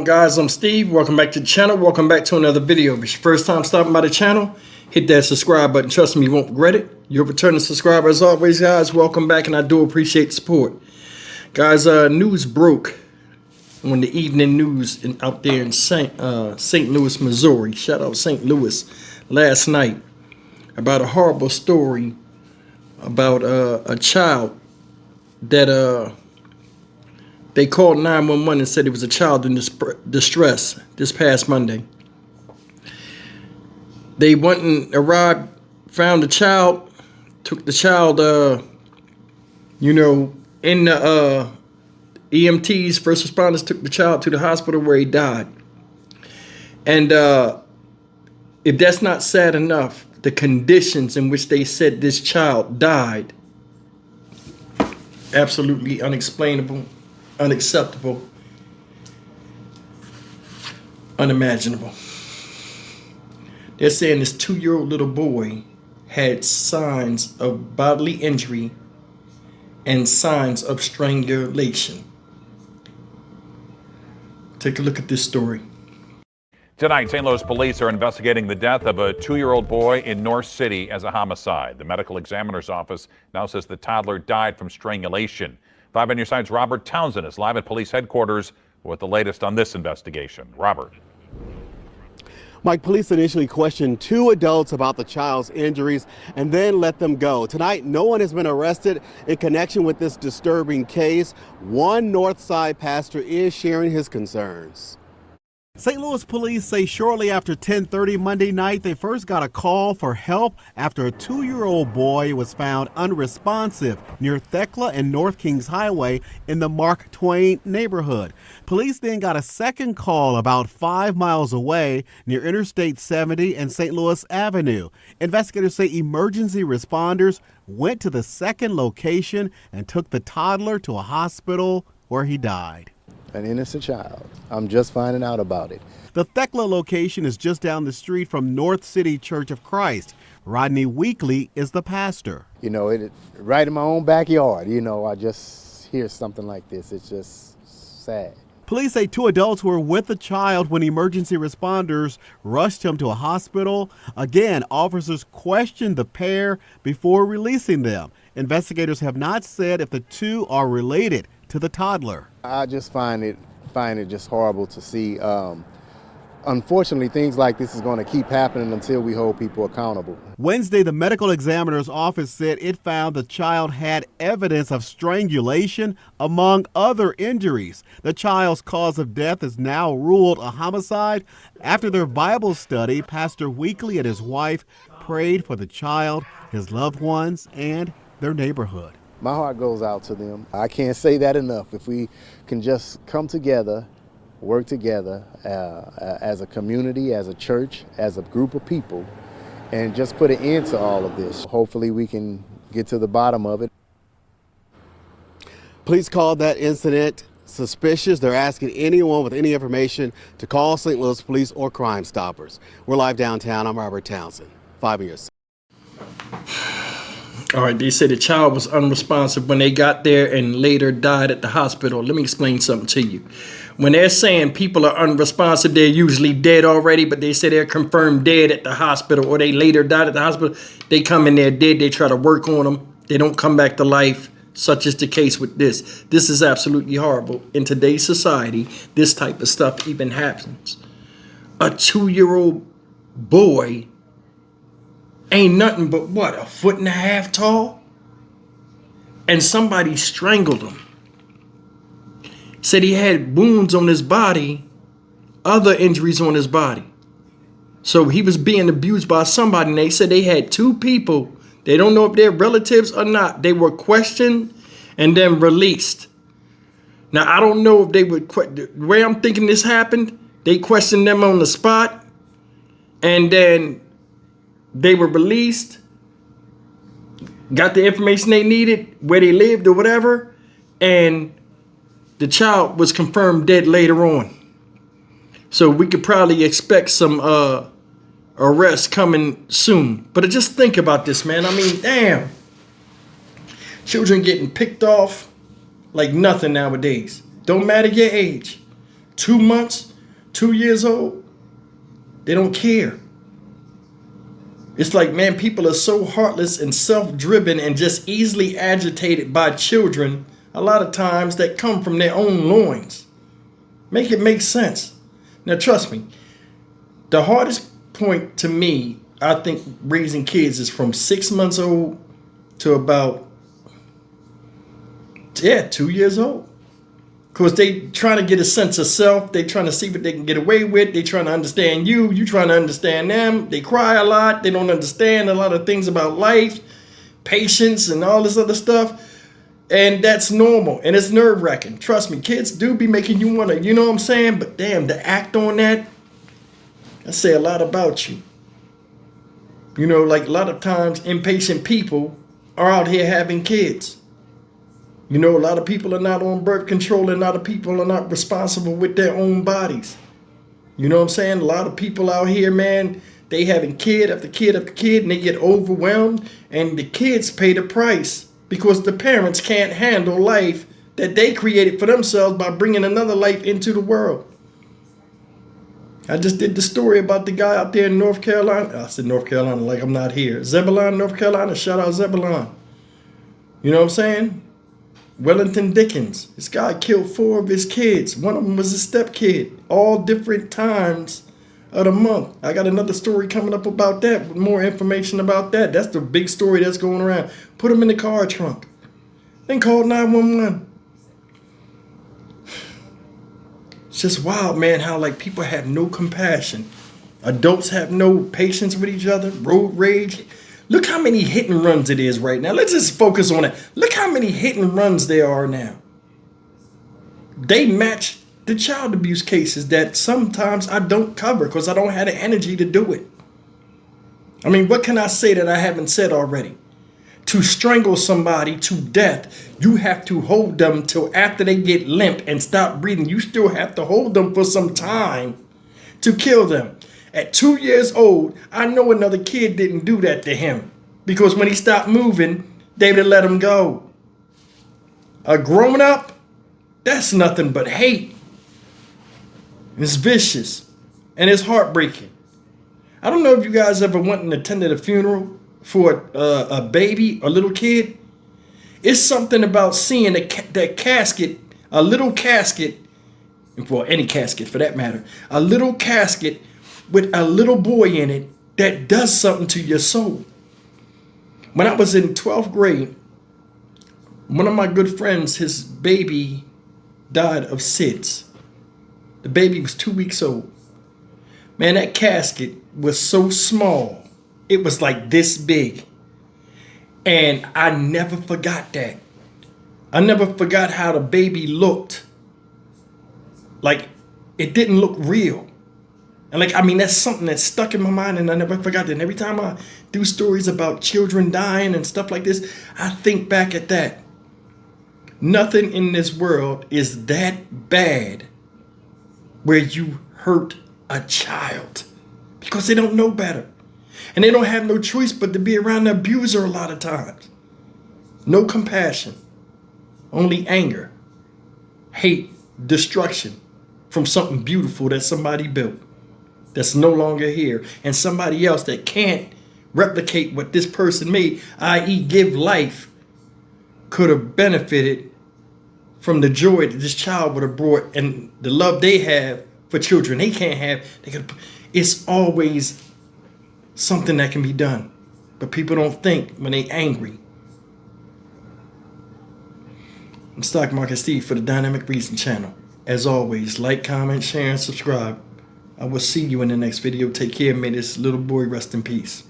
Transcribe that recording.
Guys, I'm Steve. Welcome back to the channel. Welcome back to another video. If it's your first time stopping by the channel, hit that subscribe button. Trust me, you won't regret it. You're a returning subscriber as always, guys. Welcome back, and I do appreciate the support. Guys, news broke on the evening news out there in St. Louis, Missouri. Shout out St. Louis last night about a horrible story about a child that they called 911 and said it was a child in distress this past Monday. They went and arrived, found the child, took the child, in the EMTs, first responders took the child to the hospital where he died. And if that's not sad enough, the conditions in which they said this child died, absolutely unexplainable, unacceptable, unimaginable. They're saying this 2-year-old little boy had signs of bodily injury and signs of strangulation. Take a look at this story. Tonight, St. Louis police are investigating the death of a 2-year-old boy in North City as a homicide. The medical examiner's office now says the toddler died from strangulation. 5 on your side's Robert Townsend is live at police headquarters with the latest on this investigation. Robert. Mike, police initially questioned 2 adults about the child's injuries and then let them go. Tonight, no one has been arrested in connection with this disturbing case. One Northside pastor is sharing his concerns. St. Louis police say shortly after 10:30 Monday night, they first got a call for help after a 2-year-old boy was found unresponsive near Thekla and North Kings Highway in the Mark Twain neighborhood. Police then got a second call about 5 miles away near Interstate 70 and St. Louis Avenue. Investigators say emergency responders went to the second location and took the toddler to a hospital where he died. An innocent child. I'm just finding out about it. The Thekla location is just down the street from North City Church of Christ. Rodney Weekly is the pastor. It right in my own backyard. I just hear something like this. It's just sad. Police say 2 adults were with the child when emergency responders rushed him to a hospital. Again, officers questioned the pair before releasing them. Investigators have not said if the 2 are related to the toddler. I just find it just horrible to see. Unfortunately, things like this is going to keep happening until we hold people accountable. Wednesday, the medical examiner's office said it found the child had evidence of strangulation among other injuries. The child's cause of death is now ruled a homicide. After their Bible study, Pastor Weekly and his wife prayed for the child, his loved ones, and their neighborhood. My heart goes out to them. I can't say that enough. If we can just come together, work together as a community, as a church, as a group of people, and just put an end to all of this. Hopefully we can get to the bottom of it. Police called that incident suspicious. They're asking anyone with any information to call St. Louis Police or Crime Stoppers. We're live downtown. I'm Robert Townsend. 5 on your side. All right, they said the child was unresponsive when they got there and later died at the hospital. Let me explain something to you. When they're saying people are unresponsive, they're usually dead already, but they say they're confirmed dead at the hospital or they later died at the hospital. They come in there dead. They try to work on them. They don't come back to life. Such is the case with this. This is absolutely horrible. In today's society, this type of stuff even happens. A 2-year-old boy ain't nothing but what, 1.5 feet tall? And somebody strangled him. Said he had wounds on his body, other injuries on his body. So he was being abused by somebody, and they said they had 2 people. They don't know if they're relatives or not. They were questioned and then released. Now, I don't know if they would, the way I'm thinking this happened, they questioned them on the spot, and then they were released, got the information they needed, where they lived or whatever, and the child was confirmed dead later on. So we could probably expect some arrests coming soon. But just think about this, man. I mean, damn. Children getting picked off like nothing nowadays. Don't matter your age. 2 months, 2 years old, they don't care. It's like, man, people are so heartless and self-driven and just easily agitated by children a lot of times that come from their own loins. Make it make sense. Now, trust me, the hardest point to me, I think, raising kids is from 6 months old to about, 2 years old. Because they trying to get a sense of self. They trying to see what they can get away with. They trying to understand you. You trying to understand them. They cry a lot. They don't understand a lot of things about life, patience, and all this other stuff. And that's normal. And it's nerve-wracking. Trust me, kids do be making you want to, you know what I'm saying? But damn, to act on that say a lot about you. You know, like a lot of times impatient people are out here having kids. You know, a lot of people are not on birth control, and a lot of people are not responsible with their own bodies. You know what I'm saying? A lot of people out here, man, they having kid after kid after kid, and they get overwhelmed, and the kids pay the price because the parents can't handle life that they created for themselves by bringing another life into the world. I just did the story about the guy out there in North Carolina. I said North Carolina like I'm not here. Zebulon, North Carolina. Shout out Zebulon. You know what I'm saying? Wellington Dickens. This guy killed 4 of his kids. One of them was a stepkid. All different times of the month. I got another story coming up about that, with more information about that. That's the big story that's going around. Put him in the car trunk. Then call 911. It's just wild, man, how like people have no compassion. Adults have no patience with each other. Road rage. Look how many hit and runs it is right now. Let's just focus on it. Look how many hit and runs there are now. They match the child abuse cases that sometimes I don't cover because I don't have the energy to do it. I mean, what can I say that I haven't said already? To strangle somebody to death, you have to hold them till after they get limp and stop breathing. You still have to hold them for some time to kill them. At 2 years old, I know another kid didn't do that to him because when he stopped moving, they would have let him go. A grown up, that's nothing but hate. It's vicious and it's heartbreaking. I don't know if you guys ever went and attended a funeral for a baby or little kid. It's something about seeing that casket, a little casket, well, any casket for that matter, a little casket with a little boy in it that does something to your soul. When I was in 12th grade, one of my good friends, his baby died of SIDS. The baby was 2 weeks old. Man, that casket was so small. It was like this big. And I never forgot that. I never forgot how the baby looked. Like, it didn't look real. And like, I mean, that's something that's stuck in my mind and I never forgot that. And every time I do stories about children dying and stuff like this, I think back at that. Nothing in this world is that bad where you hurt a child because they don't know better. And they don't have no choice but to be around the abuser a lot of times. No compassion, only anger, hate, destruction from something beautiful that somebody built that's no longer here, and somebody else that can't replicate what this person made, i.e. give life, could have benefited from the joy that this child would have brought and the love they have for children they can't have. It's always something that can be done, but people don't think when they angry. I'm Stock Market Steve for the Dynamic Reason channel. As always, like, comment, share, and subscribe. I will see you in the next video. Take care. May this little boy rest in peace.